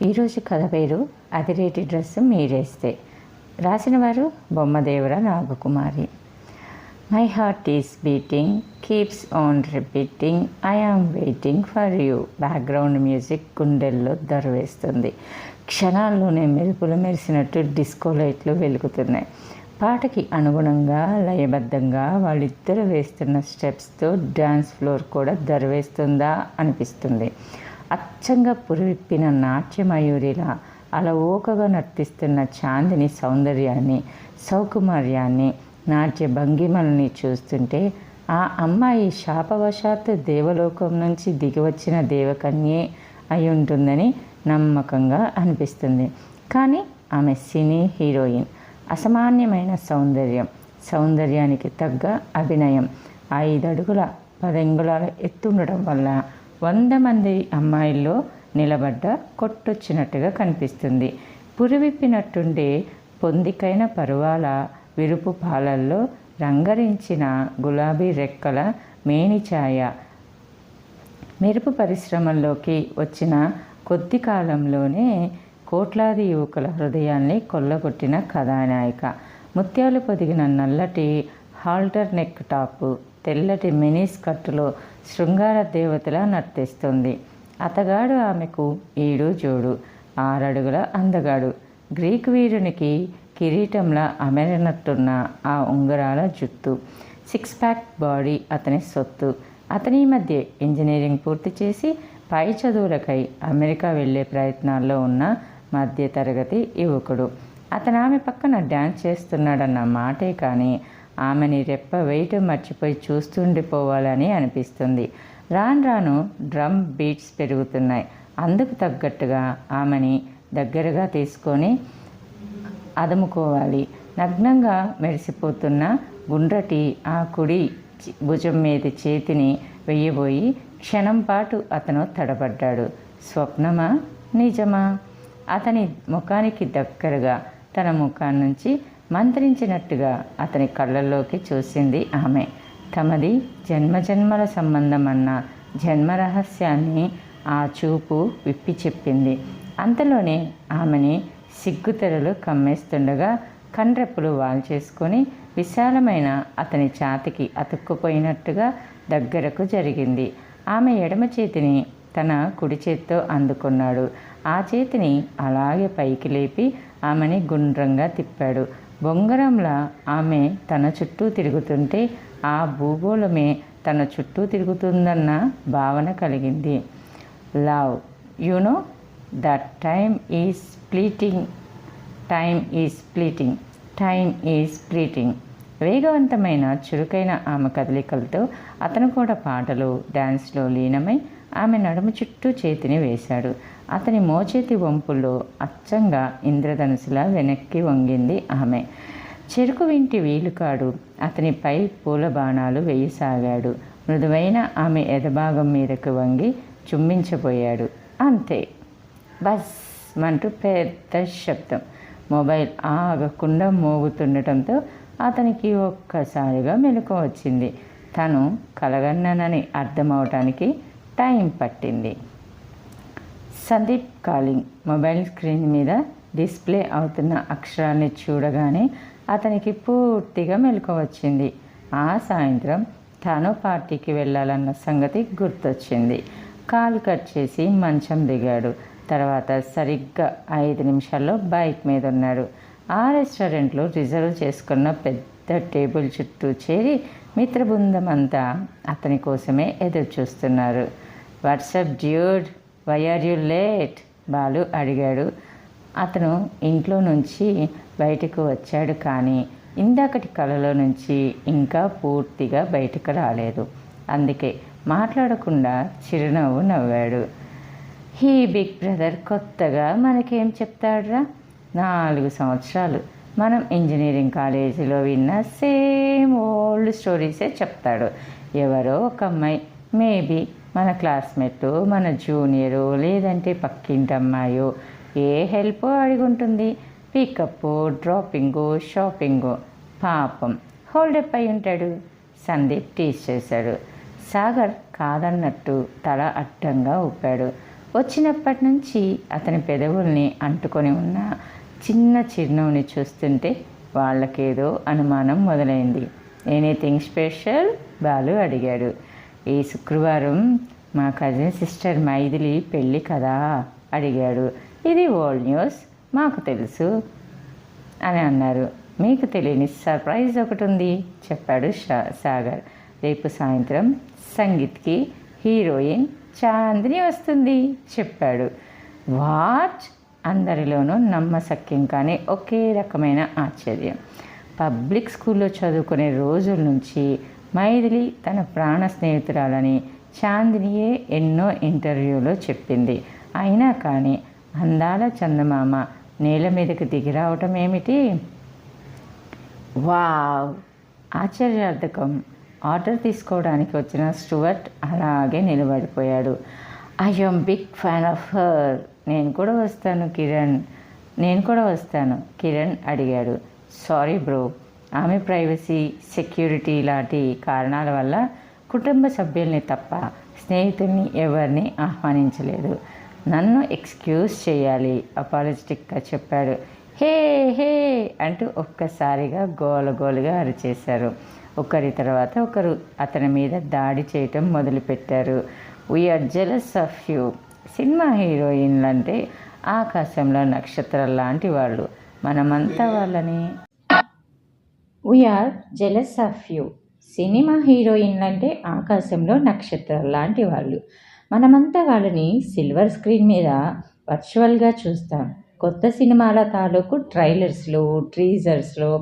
ఈరోజు కథ పేరు అదిరేటి డ్రెస్సు మీరేస్తే. రాసినవారు Bommadevara Nagakumari. My heart is beating, keeps on repeating, I am waiting for you. Background music గుండెల్లో దరవేస్తుంది. క్షణాల్లోనే మెరుపులు మెరిసినట్టు డిస్కో లైట్లు వెలుగుతున్నాయి. పాటకి అనుగుణంగా లయబద్ధంగా వాళ్ళిద్దరూ వేస్తున్న స్టెప్స్తో డ్యాన్స్ ఫ్లోర్ కూడా దరవేస్తుందా అనిపిస్తుంది. అచ్చంగా పురివిప్పిన నాట్యమయూరిలా అలవోకగా నర్తిస్తున్న చాందిని సౌందర్యాన్ని, సౌకుమార్యాన్ని, నాట్య భంగిమల్ని చూస్తుంటే ఆ అమ్మాయి శాపవశాత్తు దేవలోకం నుంచి దిగివచ్చిన దేవకన్యే అయి ఉంటుందని నమ్మకంగా అనిపిస్తుంది. కానీ ఆమె సినీ హీరోయిన్. అసామాన్యమైన సౌందర్యం, సౌందర్యానికి తగ్గ అభినయం. 5 అడుగుల 10 అంగుళాల ఎత్తుండడం వల్ల 100 మంది అమ్మాయిల్లో నిలబడ్డ కొట్టొచ్చినట్టుగా కనిపిస్తుంది. పురివిప్పినట్టుండే పొందికైన పరువాల విరుపు పాలల్లో రంగరించిన గులాబీ రెక్కల మేనిఛాయ. మెరుపు పరిశ్రమల్లోకి వచ్చిన కొద్ది కాలంలోనే కోట్లాది యువకుల హృదయాల్ని కొల్లగొట్టిన కథానాయిక. ముత్యాలు పొదిగిన నల్లటి హాల్టర్ నెక్ టాపు, తెల్లటి మినీ స్కర్టులో శృంగార దేవతలా నర్తిస్తుంది. అతగాడు ఆమెకు ఈడు జోడు. 6 అడుగుల అందగాడు. గ్రీక్ వీరునికి కిరీటంలా అమెరినట్టున్న ఆ ఉంగరాల జుట్టు, 6 ప్యాక్ బాడీ అతని సొత్తు. అతని మధ్య ఇంజనీరింగ్ పూర్తి చేసి పై చదువులకై అమెరికా వెళ్ళే ప్రయత్నాల్లో ఉన్న మధ్యతరగతి యువకుడు. అతను ఆమె పక్కన డ్యాన్స్ చేస్తున్నాడన్న మాటే కానీ ఆమెని రెప్ప వేయటం మర్చిపోయి చూస్తుండిపోవాలని అనిపిస్తుంది. రాను రాను డ్రమ్ బీట్స్ పెరుగుతున్నాయి. అందుకు తగ్గట్టుగా ఆమెని దగ్గరగా తీసుకొని అదుముకోవాలి. నగ్నంగా మెరిసిపోతున్న గుండ్రటి ఆ కుడి భుజం మీద చేతిని వెయ్యబోయి క్షణం పాటు అతను తడబడ్డాడు. స్వప్నమా నిజమా? అతని ముఖానికి దగ్గరగా తన ముఖాన్నించి మంత్రించినట్టుగా అతని కళ్ళల్లోకి చూసింది ఆమె. తమది జన్మజన్మల సంబంధం అన్న జన్మరహస్యాన్ని ఆ చూపు విప్పి చెప్పింది. అంతలోనే ఆమెని సిగ్గుతెరలు కమ్మేస్తుండగా కండ్రెప్పులు వాల్చేసుకొని విశాలమైన అతని ఛాతికి అతుక్కుపోయినట్టుగా దగ్గరకు జరిగింది. ఆమె ఎడమ చేతిని తన కుడి చేత్తో అందుకున్నాడు. ఆ చేతిని అలాగే పైకి లేపి ఆమెని గుండ్రంగా తిప్పాడు. బొంగరంలా ఆమె తన చుట్టూ తిరుగుతుంటే ఆ భూగోళమే తన చుట్టూ తిరుగుతుందన్న భావన కలిగింది. Love, you know that time is fleeting, time is fleeting, time is fleeting. వేగవంతమైన చురుకైన ఆమె కదలికలతో అతను కూడా పాటలు, డ్యాన్స్లో లీనమై ఆమె నడుము చుట్టూ చేతిని వేశాడు. అతని మోచేతి వంపుల్లో అచ్చంగా ఇంద్రధనుసులా వెనక్కి వంగింది ఆమె. చెరుకు వింటి వీలుకాడు అతనిపై పూల బాణాలు వేయసాగాడు. మృదువైన ఆమె ఎదభాగం మీదకు వంగి చుమ్మించబోయాడు. అంతే, బస్ మంటూ పెద్ద శబ్దం. మొబైల్ ఆగకుండా మోగుతుండటంతో అతనికి ఒక్కసారిగా మెలకువ వచ్చింది. తను కలగన్నానని అర్థమవటానికి టైం పట్టింది. సందీప్ కాలింగ్. మొబైల్ స్క్రీన్ మీద డిస్ప్లే అవుతున్న అక్షరాన్ని చూడగానే అతనికి పూర్తిగా మెలకువ వచ్చింది. ఆ సాయంత్రం తాను పార్టీకి వెళ్ళాలన్న సంగతి గుర్తొచ్చింది. కాల్ కట్ చేసి మంచం దిగాడు. తర్వాత సరిగ్గా 5 నిమిషాల్లో బైక్ మీద ఉన్నాడు. ఆ రెస్టారెంట్లో రిజర్వ్ చేసుకున్న పెద్ద టేబుల్ చుట్టూ చేరి మిత్రబృందం అంతా అతని కోసమే ఎదురు చూస్తున్నారు. What's up dude, why are you late? Balu అడిగాడు. అతను ఇంట్లో నుంచి బయటకు వచ్చాడు కానీ ఇందాకటి కలలో నుంచి ఇంకా పూర్తిగా బయటకు రాలేదు. అందుకే మాట్లాడకుండా చిరునవ్వు నవ్వాడు. హీ బిగ్ బ్రదర్ కొత్తగా మనకేం చెప్తాడురా? 4 సంవత్సరాలు మనం ఇంజనీరింగ్ కాలేజీలో విన్న సేమ్ ఓల్డ్ స్టోరీసే చెప్తాడు. ఎవరో ఒక అమ్మాయి, మేబీ మన క్లాస్మేట్, మన జూనియరు, లేదంటే పక్కింటి అమ్మాయో ఏ హెల్ప్ అడిగుంటుంది. Pickup, dropping, shopping. పాపం హోల్డప్ అయి ఉంటాడు. సందీప్ టీస్ చేశాడు. సాగర్ కాదన్నట్టు తల అడ్డంగా ఊపాడు. వచ్చినప్పటి నుంచి అతని పెదవుల్ని అంటుకొని ఉన్న చిన్న చిరునవ్వుని చూస్తుంటే వాళ్ళకేదో అనుమానం మొదలైంది. Anything special? బాలు అడిగాడు. ఈ శుక్రవారం మా కజిన్ సిస్టర్ మైథిలి పెళ్ళి కదా అడిగాడు. ఇది ఓల్డ్ న్యూస్, మాకు తెలుసు అని అన్నారు. మీకు తెలియని సర్ప్రైజ్ ఒకటి ఉంది చెప్పాడు సాగర్. రేపు సాయంత్రం సంగీత్కి హీరోయిన్ చాందిని వస్తుంది చెప్పాడు. వాట్? అందరిలోనూ నమ్మశక్యం కానీ ఒకే రకమైన ఆశ్చర్యం. పబ్లిక్ స్కూల్లో చదువుకునే రోజుల నుంచి మైథిలి తన ప్రాణ స్నేహితురాలని చాందినియే ఎన్నో ఇంటర్వ్యూలో చెప్పింది. అయినా కానీ అందాల చందమామ నేల మీదకి దిగి రావటం ఏమిటి? వావ్! ఆశ్చర్యార్థకం. ఆర్డర్ తీసుకోవడానికి వచ్చిన స్టూవర్ట్ అలాగే నిలబడిపోయాడు. I am big fan of her. నేను కూడా వస్తాను కిరణ్ అడిగాడు. సారీ బ్రో, ఆమె ప్రైవసీ, సెక్యూరిటీ లాంటి కారణాల వల్ల కుటుంబ సభ్యుల్ని తప్ప స్నేహితుల్ని ఎవరిని ఆహ్వానించలేదు. నన్ను ఎక్స్క్యూజ్ చేయాలి అపాలజెటిక్గా చెప్పాడు. హే హే అంటూ ఒక్కసారిగా గోలగోలుగా అరిచేశారు. ఒకరి తర్వాత ఒకరు అతని మీద దాడి చేయటం మొదలుపెట్టారు. We are jealous of you. Cinema హీరోయిన్లంటే ఆకాశంలో నక్షత్రాలు లాంటి వాళ్ళు. మనమంతా వాళ్ళని we are jealous of you. Cinema హీరోయిన్లంటే ఆకాశంలో నక్షత్రాలు లాంటి వాళ్ళు. మనమంతా వాళ్ళని సిల్వర్ స్క్రీన్ మీద వర్చువల్గా చూస్తాం. కొత్త సినిమాల తాలూకు ట్రైలర్స్లో, టీజర్స్లో,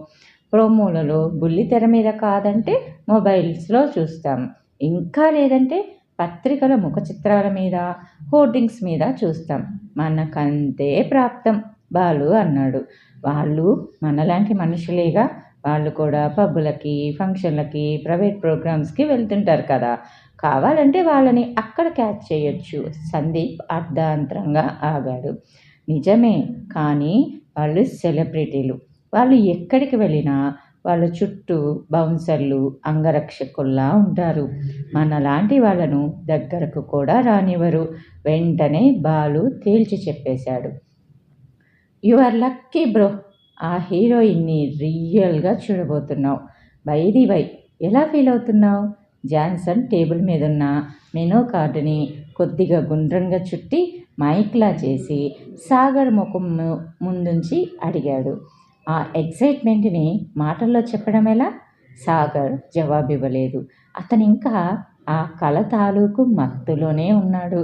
ప్రోమోలలో బుల్లితెర మీద కాదంటే మొబైల్స్లో చూస్తాం. ఇంకా లేదంటే పత్రికల ముఖ చిత్రాల మీద, హోర్డింగ్స్ మీద చూస్తాం. మనకంతే ప్రాప్తం బాలు అన్నాడు. వాళ్ళు మనలాంటి మనుషులేగా. వాళ్ళు కూడా పబ్బులకి, ఫంక్షన్లకి, ప్రైవేట్ ప్రోగ్రామ్స్కి వెళ్తుంటారు కదా. కావాలంటే వాళ్ళని అక్కడ క్యాచ్ చేయొచ్చు. సందీప్ అర్ధాంతరంగా ఆగాడు. నిజమే, కానీ వాళ్ళు సెలబ్రిటీలు. వాళ్ళు ఎక్కడికి వెళ్ళినా వాళ్ళ చుట్టూ బౌన్సర్లు, అంగరక్షకుల్లా ఉంటారు. మనలాంటి వాళ్ళను దగ్గరకు కూడా రానివ్వరు. వెంటనే బాలు తేల్చి చెప్పేశాడు. You are lucky bro. ఆ హీరోయిన్ని రియల్గా చూడబోతున్నావు. బై ఎలా ఫీల్ అవుతున్నావు? జాన్సన్ టేబుల్ మీదున్న మెనూ కార్డుని కొద్దిగా గుండ్రంగా చుట్టి మైక్లా చేసి సాగర్ ముఖం ముందుంచి అడిగాడు. ఆ ఎక్సైట్మెంట్ని మాటల్లో చెప్పడం ఎలా? సాగర్ జవాబివ్వలేదు. అతను ఇంకా ఆ కళ తాలూకు మత్తులోనే ఉన్నాడు.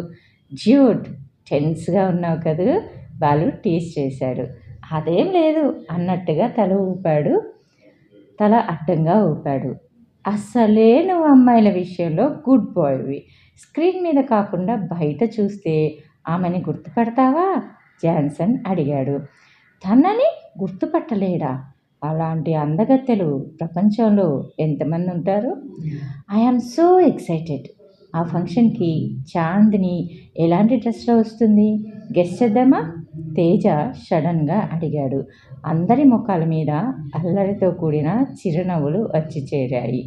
జ్యూడ్, టెన్స్గా ఉన్నావు కదూ? బాలు టీస్ చేశాడు. అదేం లేదు అన్నట్టుగా తల అడ్డంగా ఊపాడు. అస్సలే నువ్వు అమ్మాయిల విషయంలో గుడ్ బాయ్వి. స్క్రీన్ మీద కాకుండా బయట చూస్తే ఆమెని గుర్తుపడతావా? జాన్సన్ అడిగాడు. తనని గుర్తుపట్టలేడా? అలాంటి అందగత్తెలు ప్రపంచంలో ఎంతమంది ఉంటారు? I am so excited. ఆ ఫంక్షన్కి చాందిని ఎలాంటి డ్రెస్లో వస్తుంది? గెస్ చేద్దామా? తేజ సడన్గా అడిగాడు. అందరి ముఖాల మీద అల్లరితో కూడిన చిరునవ్వులు వచ్చి చేరాయి.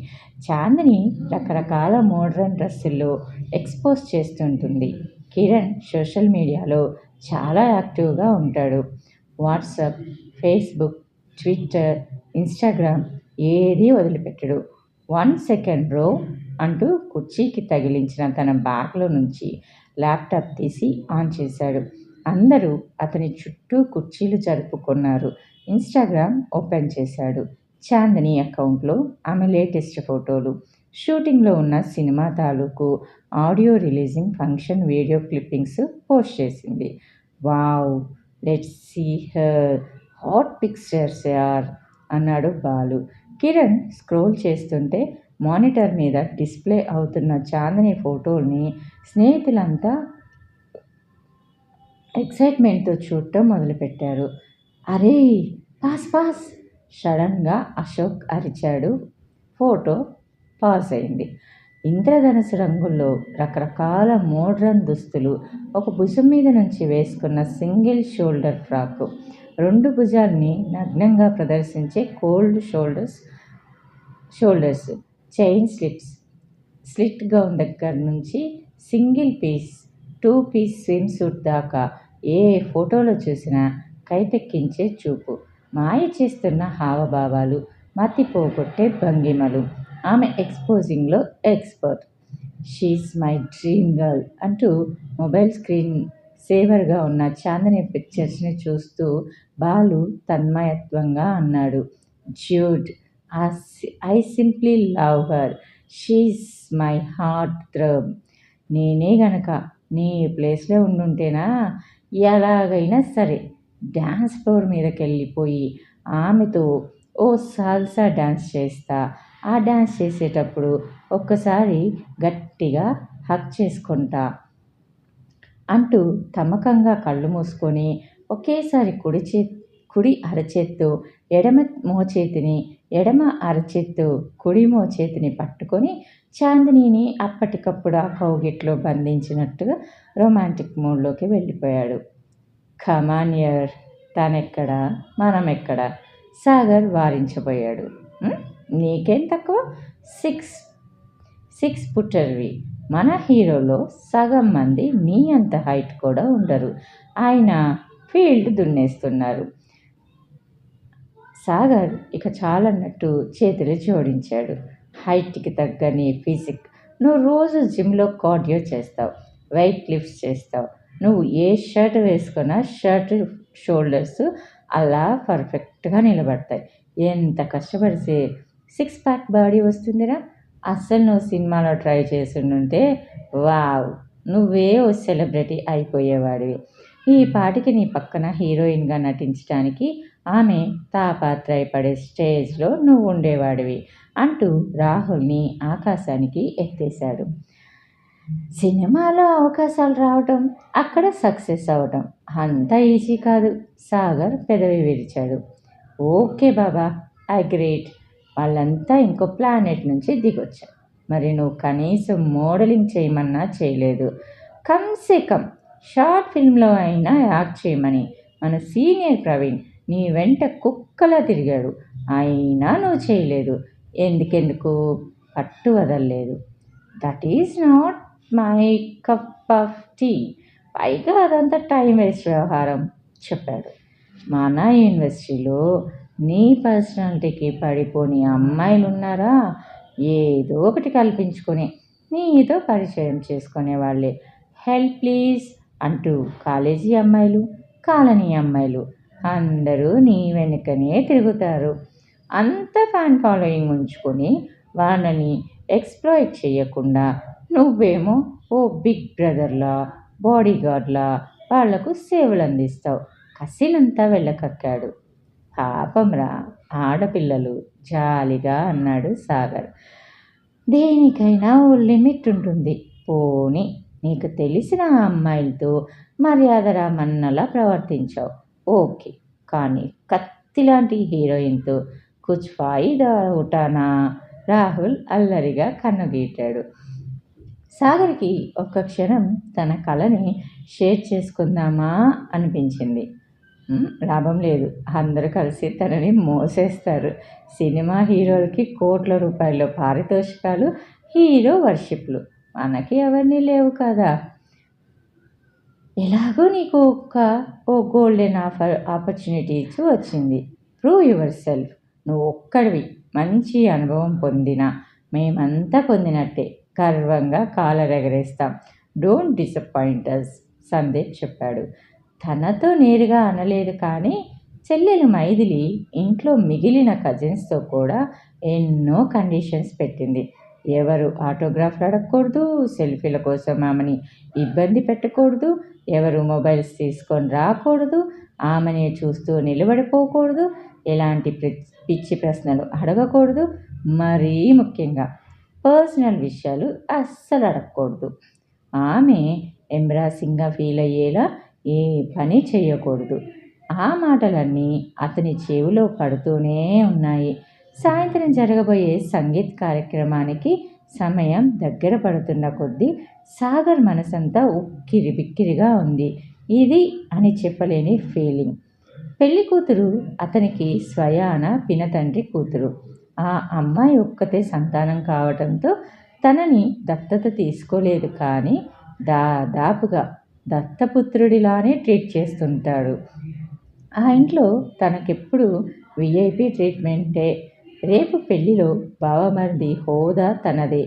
చాందిని రకరకాల మోడ్రన్ డ్రెస్సుల్లో ఎక్స్పోజ్ చేస్తుంటుంది. కిరణ్ సోషల్ మీడియాలో చాలా యాక్టివ్గా ఉంటాడు. వాట్సాప్, ఫేస్బుక్, ట్విట్టర్, ఇన్స్టాగ్రామ్ ఏదీ వదిలిపెట్టడు. 1 సెకండ్ బ్రో అంటూ కుర్చీకి తగిలించిన తన బ్యాగ్లో నుంచి ల్యాప్టాప్ తీసి ఆన్ చేశాడు. అందరూ అతని చుట్టూ కుర్చీలు జరుపుకున్నారు. ఇన్స్టాగ్రామ్ ఓపెన్ చేశాడు. చాందిని అకౌంట్లో ఆమె లేటెస్ట్ ఫోటోలు, షూటింగ్లో ఉన్న సినిమా తాలూకు audio releasing function video clippings post చేసింది. Wow, let's see her hot pictures యార్ అన్నాడు బాలు. కిరణ్ స్క్రోల్ చేస్తుంటే మానిటర్ మీద డిస్ప్లే అవుతున్న చాందిని ఫోటోల్ని స్నేహితులంతా ఎక్సైట్మెంట్తో చూడటం మొదలుపెట్టారు. అరే పాస్ సడన్గా అశోక్ అరిచాడు. ఫోటో పాస్ అయింది. ఇంద్రధనుసు రంగుల్లో రకరకాల మోడ్రన్ దుస్తులు, ఒక భుజం మీద నుంచి వేసుకున్న సింగిల్ షోల్డర్ ఫ్రాక్, 2 భుజాల్ని నగ్నంగా ప్రదర్శించే cold shoulders, chain slit gown దగ్గర నుంచి single piece 2 piece swimsuit దాకా ఏ ఫోటోలో చూసినా కైపెక్కించే చూపు, మాయ చేస్తున్న హావభావాలు, మతి పోగొట్టే భంగిమలు. ఆమె ఎక్స్పోజింగ్లో expert. She's my dream girl అంటూ మొబైల్ స్క్రీన్ సేవర్గా ఉన్న చాందిని పిక్చర్స్ని చూస్తూ బాలు తన్మయత్వంగా అన్నాడు. Jude, I simply love her. She's my heart throb. నేనే గనక నీ ప్లేస్లో ఉండుంటేనా ఎలాగైనా సరే డ్యాన్స్ ఫ్లోర్ మీదకి వెళ్ళిపోయి ఆమెతో ఓ సాల్సా డ్యాన్స్ చేస్తా. ఆ డ్యాన్స్ చేసేటప్పుడు ఒక్కసారి గట్టిగా హక్ చేసుకుంటా అంటూ తమకంగా కళ్ళు మూసుకొని ఒకేసారి కుడి అరచేత్తో ఎడమ అరచేత్తో కుడి మోచేతిని పట్టుకొని చాందినీని అప్పటికప్పుడు ఆ కౌగిట్లో బంధించినట్టుగా రొమాంటిక్ మూడ్లోకి వెళ్ళిపోయాడు. కమాన్యర్, తనెక్కడా మనమెక్కడా? సాగర్ వారించబోయాడు. నీకేం తక్కువ? సిక్స్ పుట్టర్వి. మన హీరోలో సగం మంది నీ అంత హైట్ కూడా ఉండరు. ఆయన ఫీల్డ్ దున్నేస్తున్నారు. సాగర్ ఇక చాలన్నట్టు చేతులు జోడించాడు. హైట్కి తగ్గ నీ ఫిజిక్. నువ్వు రోజు జిమ్లో కార్డియో చేస్తావు, వెయిట్ లిఫ్ట్స్ చేస్తావు. నువ్వు ఏ షర్ట్ వేసుకున్నా షర్ట్ షోల్డర్స్ అలా పర్ఫెక్ట్గా నిలబడతాయి. ఎంత కష్టపడితే 6 ప్యాక్ బాడీ వస్తుందిరా. అస్సలు నువ్వు సినిమాలో ట్రై చేస్తుంటే వావ్, నువ్వే ఓ సెలబ్రిటీ అయిపోయేవాడివి. ఈ పాటికి నీ పక్కన హీరోయిన్గా నటించడానికి ఆమె తాపత్రయపడే స్టేజ్లో నువ్వు ఉండేవాడివి అంటూ రాహుల్ని ఆకాశానికి ఎత్తేశాడు. సినిమాలో అవకాశాలు రావటం, అక్కడ సక్సెస్ అవ్వటం అంత ఈజీ కాదు. సాగర్ పెదవి విరిచాడు. ఓకే బాబా, ఐ గ్రేట్. వాళ్ళంతా ఇంకో ప్లానెట్ నుంచి దిగొచ్చారు. మరి నువ్వు కనీసం మోడలింగ్ చేయమన్నా చేయలేదు. కమ్సే కమ్ షార్ట్ ఫిల్మ్లో అయినా యాక్ట్ చేయమని మన సీనియర్ ప్రవీణ్ నీ వెంట కుక్కలా తిరిగాడు. అయినా నువ్వు చేయలేదు. ఎందుకెందుకు? పట్టు వదలలేదు. That is not my cup of tea. పైగా అదంతా టైం వేస్ట్ వ్యవహారం చెప్పాడు. మన యూనివర్సిటీలో నీ పర్సనాలిటీకి పడిపోని అమ్మాయిలు ఉన్నారా? ఏదో ఒకటి కల్పించుకొని నీతో పరిచయం చేసుకునేవాళ్ళే. హెల్ప్ ప్లీజ్ అంటూ కాలేజీ అమ్మాయిలు, కాలనీ అమ్మాయిలు అందరూ నీ వెనుకనే తిరుగుతారు. అంత ఫ్యాన్ ఫాలోయింగ్ ఉంచుకొని వాళ్ళని ఎక్స్ప్లాయిట్ చేయకుండా నువ్వేమో ఓ బిగ్ బ్రదర్లా, బాడీగార్డ్లా వాళ్లకు సేవలు అందిస్తావు. కసినంతా వెళ్ళకక్కాడు. పాపంరా ఆడపిల్లలు, జాలిగా అన్నాడు సాగర్. దేనికైనా ఓ లిమిట్ ఉంటుంది. పోనీ నీకు తెలిసిన అమ్మాయిలతో మర్యాదరా మన్నలా ప్రవర్తించావు, ఓకే. కానీ కత్తిలాంటి హీరోయిన్తో కుచ్ ఫాయిదా ఉటానా? రాహుల్ అల్లరిగా కన్నుగీటాడు. సాగర్కి ఒక్క క్షణం తన కళని షేర్ చేసుకుందామా అనిపించింది. లాభం లేదు, అందరూ కలిసి తనని మోసేస్తారు. సినిమా హీరోలకి కోట్ల రూపాయల పారితోషికాలు, హీరో వర్షిప్లు. మనకి అవన్నీ లేవు కదా. ఎలాగో నీకు ఓ గోల్డెన్ ఆపర్చునిటీ వచ్చింది. Prove your self. నువ్వు ఒక్కడివి మంచి అనుభవం పొందినా మేమంతా పొందినట్టే గర్వంగా కాలరెగరేస్తాం. డోంట్ డిసప్పాయింట్ అస్, సందీప్ చెప్పాడు. తనతో నేరుగా అనలేదు కానీ చెల్లెలు మైథిలి ఇంట్లో మిగిలిన కజిన్స్తో కూడా ఎన్నో కండిషన్స్ పెట్టింది. ఎవరు ఆటోగ్రాఫ్లు అడగకూడదు, సెల్ఫీల కోసం ఆమెని ఇబ్బంది పెట్టకూడదు, ఎవరు మొబైల్స్ తీసుకొని రాకూడదు, ఆమెని చూస్తూ నిలబడిపోకూడదు, ఎలాంటి పిచ్చి ప్రశ్నలు అడగకూడదు, మరీ ముఖ్యంగా పర్సనల్ విషయాలు అస్సలు అడగకూడదు. ఆమె ఎంబ్రాసింగ్గా ఫీల్ అయ్యేలా ఏ పని చేయకూడదు. ఆ మాటలన్నీ అతని చెవిలో పడుతూనే ఉన్నాయి. సాయంత్రం జరగబోయే సంగీత్ కార్యక్రమానికి సమయం దగ్గర పడుతున్న కొద్దీ సాగర్ మనసంతా ఉక్కిరి బిక్కిరిగా ఉంది. ఇది అని చెప్పలేని ఫీలింగ్. పెళ్లి కూతురు అతనికి స్వయాన పినతండ్రి కూతురు. ఆ అమ్మాయి ఒక్కతే సంతానం కావటంతో తనని దత్తత తీసుకోలేదు. కానీ దాదాపుగా దత్తపుత్రుడిలానే ట్రీట్ చేస్తుంటాడు. ఆ ఇంట్లో తనకెప్పుడు విఐపి ట్రీట్మెంటే. రేపు పెళ్లిలో బావమరిది హోదా తనదే.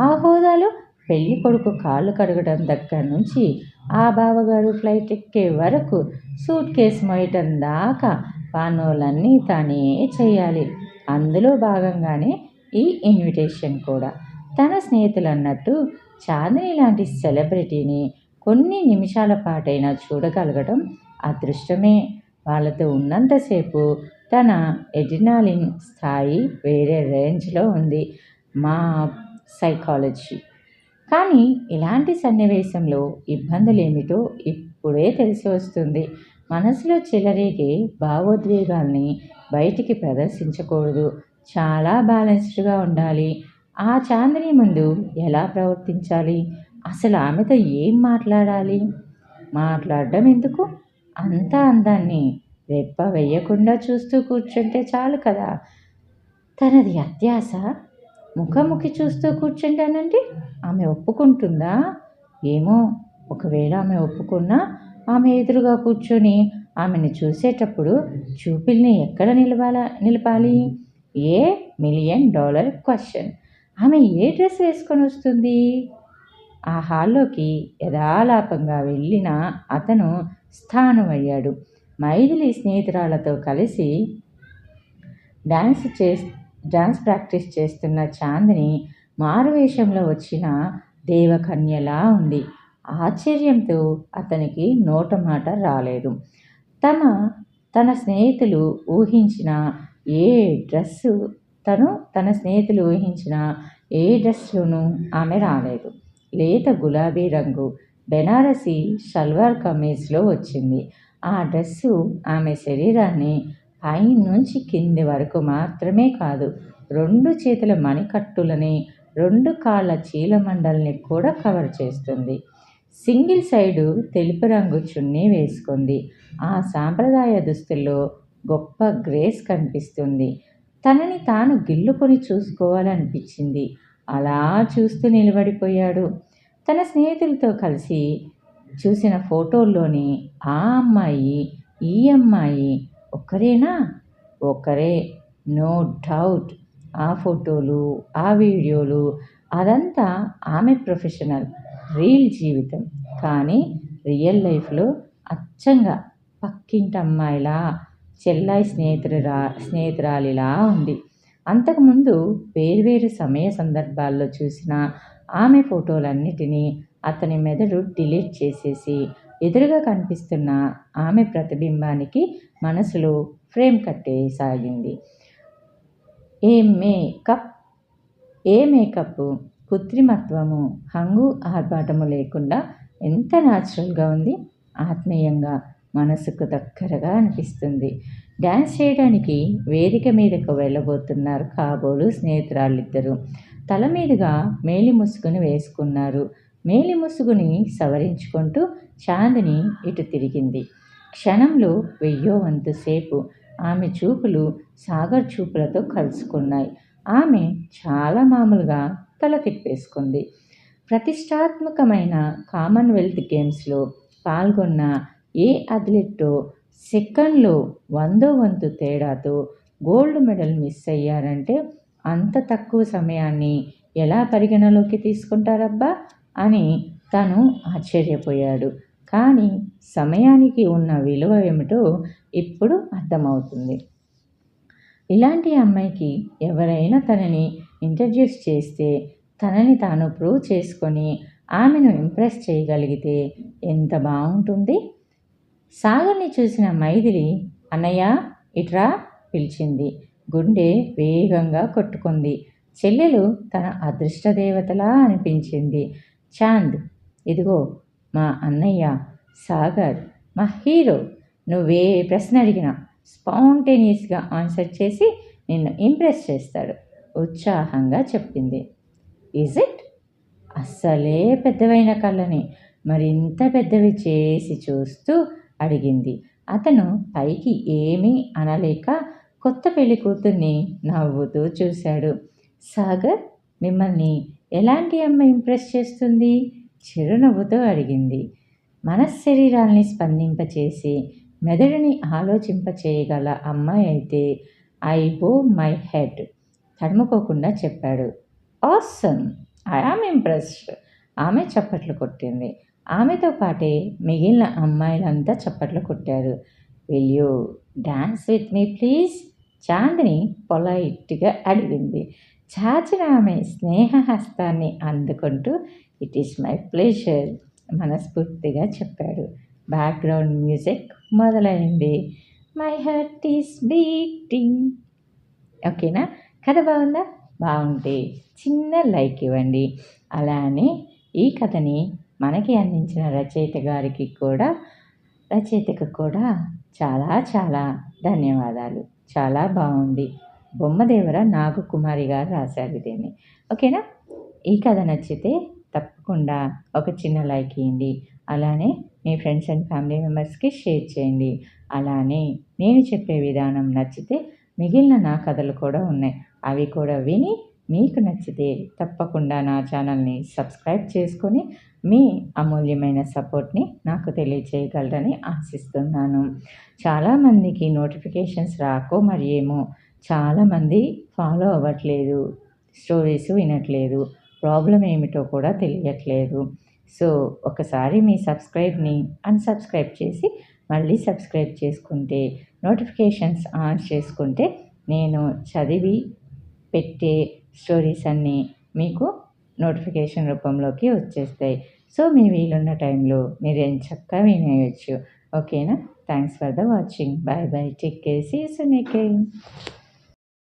ఆ హోదాలో పెళ్లి కొడుకు కాళ్ళు కడగడం దగ్గర నుంచి ఆ బావగారు ఫ్లైట్ ఎక్కే వరకు సూట్ కేసు మోయటం దాకా పనులన్నీ తనే చేయాలి. అందులో భాగంగానే ఈ ఇన్విటేషన్ కూడా. తన స్నేహితులు అన్నట్టు చాందిని లాంటి సెలబ్రిటీని కొన్ని నిమిషాల పాటైనా చూడగలగడం అదృష్టమే. వాళ్ళతో ఉన్నంతసేపు తన ఎడ్రినాలిన్ స్థాయి వేరే రేంజ్లో ఉంది. మా సైకాలజీ. కానీ ఇలాంటి సన్నివేశంలో ఇబ్బందులేమిటో ఇప్పుడే తెలిసి వస్తుంది. మనసులో చెలరేగే భావోద్వేగాల్ని బయటికి ప్రదర్శించకూడదు. చాలా బ్యాలెన్స్డ్గా ఉండాలి. ఆ చాందిని ముందు ఎలా ప్రవర్తించాలి? అసలు ఆమెతో ఏం మాట్లాడాలి? మాట్లాడడం ఎందుకు? అంత అందాన్ని రెప్ప వెయ్యకుండా చూస్తూ కూర్చుంటే చాలు కదా. తనది అత్యాశ. ముఖాముఖి చూస్తూ కూర్చుంటానంటే ఆమె ఒప్పుకుంటుందా? ఏమో. ఒకవేళ ఆమె ఒప్పుకున్నా ఆమె ఎదురుగా కూర్చొని ఆమెను చూసేటప్పుడు చూపుల్ని ఎక్కడ నిలపాలి? $1,000,000 క్వశ్చన్. ఆమె ఏ డ్రెస్ వేసుకొని వస్తుంది? ఆ హాల్లోకి యథాలాపంగా వెళ్ళిన అతను స్థానమయ్యాడు. మైథిలి స్నేహితురాలతో కలిసి డాన్స్ ప్రాక్టీస్ చేస్తున్న చాందిని మారువేషంలో వచ్చిన దేవకన్యలా ఉంది. ఆశ్చర్యంతో అతనికి నోటమాట రాలేదు. తన స్నేహితులు ఊహించిన ఏ డ్రెస్లోనూ ఆమె రాలేదు. లేత గులాబీ రంగు బెనారసీ షల్వార్ కమీజ్లో వచ్చింది. ఆ డ్రెస్సు ఆమె శరీరాన్ని పైనుంచి కింది వరకు మాత్రమే కాదు, 2 చేతుల మణికట్టులని, 2 కాళ్ళ చీలమండల్ని కూడా కవర్ చేస్తుంది. సింగిల్ సైడు తెలుపు రంగు చున్నీ వేసుకుంది. ఆ సాంప్రదాయ దుస్తుల్లో గొప్ప గ్రేస్ కనిపిస్తుంది. తనని తాను గిల్లుకొని చూసుకోవాలనిపించింది. అలా చూస్తూ నిలబడిపోయాడు. తన స్నేహితులతో కలిసి చూసిన ఫోటోల్లోని ఆ అమ్మాయి, ఈ అమ్మాయి ఒక్కరేనా? ఒక్కరే, నో డౌట్. ఆ ఫోటోలు, ఆ వీడియోలు, అదంతా ఆమె ప్రొఫెషనల్, రియల్ జీవితం. కానీ రియల్ లైఫ్లో అచ్చంగా పక్కింటమ్మాయిలా, చెల్లాయి స్నేహితురాలిలా ఉంది. అంతకుముందు వేర్వేరు సమయ సందర్భాల్లో చూసిన ఆమె ఫోటోలన్నిటినీ అతని మెదడు డిలీట్ చేసేసి ఎదురుగా కనిపిస్తున్న ఆమె ప్రతిబింబానికి మనసులో ఫ్రేమ్ కట్టేసాగింది. ఏ మేకప్, కృత్రిమత్వము, హంగు ఆర్భాటము లేకుండా ఎంత న్యాచురల్గా ఉంది. ఆత్మీయంగా, మనసుకు దగ్గరగా అనిపిస్తుంది. డ్యాన్స్ చేయడానికి వేదిక మీదకు వెళ్ళబోతున్నారు కాబోలు స్నేహితురాళ్ళిద్దరూ. తల మీదుగా మేలి ముసుగుని వేసుకున్నారు. మేలి ముసుగుని సవరించుకుంటూ చాందిని ఇటు తిరిగింది. క్షణంలో 1000వ వంతు సేపు ఆమె చూపులు సాగర్ చూపులతో కలుసుకున్నాయి. ఆమె చాలా మామూలుగా తల తిప్పేసుకుంది. ప్రతిష్టాత్మకమైన కామన్వెల్త్ గేమ్స్లో పాల్గొన్న ఏ అథ్లెట్టో సెకండ్లో 100వ వంతు తేడాతో గోల్డ్ మెడల్ మిస్ అయ్యారంటే అంత తక్కువ సమయాన్ని ఎలా పరిగణలోకి తీసుకుంటారబ్బా అని తను ఆశ్చర్యపోయాడు. కానీ సమయానికి ఉన్న విలువ ఏమిటో ఇప్పుడు అర్థమవుతుంది. ఇలాంటి అమ్మాయికి ఎవరైనా తనని ఇంట్రడ్యూస్ చేస్తే తనని తాను ప్రూవ్ చేసుకొని ఆమెను ఇంప్రెస్ చేయగలిగితే ఎంత బాగుంటుంది. సాగర్ని చూసిన మైథిలి అన్నయ్య ఇట్రా పిలిచింది. గుండె వేగంగా కొట్టుకుంది. చెల్లెలు తన అదృష్టదేవతలా అనిపించింది. చాంద్, ఇదిగో మా అన్నయ్య సాగర్, మా హీరో. నువ్వే ప్రశ్న అడిగినా స్పాంటేనియస్గా ఆన్సర్ చేసి నిన్ను ఇంప్రెస్ చేస్తాడు ఉత్సాహంగా చెప్పింది. Is it? అస్సలే పెద్దవైన కళ్ళని మరింత పెద్దవి చేసి చూస్తూ అడిగింది. అతను పైకి ఏమీ అనలేక కొత్త పెళ్లి కూతుర్ని నవ్వుతూ చూశాడు. సాగర్, మిమ్మల్ని ఎలాంటి అమ్మాయి ఇంప్రెస్ చేస్తుంది? చిరునవ్వుతో అడిగింది. మనశ్శరీరాల్ని స్పందింపచేసి మెదడుని ఆలోచింపచేయగల అమ్మాయి అయితే ఐ బో మై హెడ్ తడుముకోకుండా చెప్పాడు. ఆసమ్! I am impressed. ఆమె చప్పట్లు కొట్టింది. ఆమెతో పాటే మిగిలిన అమ్మాయిలంతా చప్పట్లు కొట్టారు. Will you dance with me please? Chandini పొలైట్గా అడిగింది. చాచిన ఆమె స్నేహహస్తాన్ని అందుకుంటూ ఇట్ ఈస్ మై ప్లెజర్ మనస్ఫూర్తిగా చెప్పాడు. బ్యాక్గ్రౌండ్ మ్యూజిక్ మొదలైంది. My heart is beating. ఓకేనా? కథ బాగుందా? బాగుంటే చిన్న లైక్ ఇవ్వండి. అలానే ఈ కథని మనకి అందించిన రచయితకు కూడా చాలా చాలా ధన్యవాదాలు. చాలా బాగుంది. బొమ్మదేవర నాగకుమారి గారు రాశారు దీన్ని. ఓకేనా? ఈ కథ నచ్చితే తప్పకుండా ఒక చిన్న లైక్ ఇవ్వండి. అలానే మీ ఫ్రెండ్స్ అండ్ ఫ్యామిలీ మెంబర్స్కి షేర్ చేయండి. అలానే నేను చెప్పే విధానం నచ్చితే మిగిలిన నా కథలు కూడా ఉన్నాయి. అవి కూడా విని మీకు నచ్చితే తప్పకుండా నా ఛానల్ని సబ్స్క్రైబ్ చేసుకొని మీ అమూల్యమైన సపోర్ట్ని నాకు తెలియచేయగలరని ఆశిస్తున్నాను. చాలామందికి నోటిఫికేషన్స్ రాకో మరి ఏమో చాలామంది ఫాలో అవ్వట్లేదు, స్టోరీస్ వినట్లేదు. ప్రాబ్లం ఏమిటో కూడా తెలియట్లేదు. సో ఒకసారి మీ సబ్స్క్రైబ్ని అన్సబ్స్క్రైబ్ చేసి మళ్ళీ సబ్స్క్రైబ్ చేసుకుంటే నోటిఫికేషన్స్ ఆన్ చేసుకుంటే నేను చదివి పెట్టే స్టోరీస్ అన్నీ మీకు నోటిఫికేషన్ రూపంలోకి వచ్చేస్తాయి. సో మీ వీలున్న టైంలో మీరు ఎంచక్కా వినేయచ్చు. ఓకేనా? Thanks for the watching. Bye bye. Take care. See you soon again.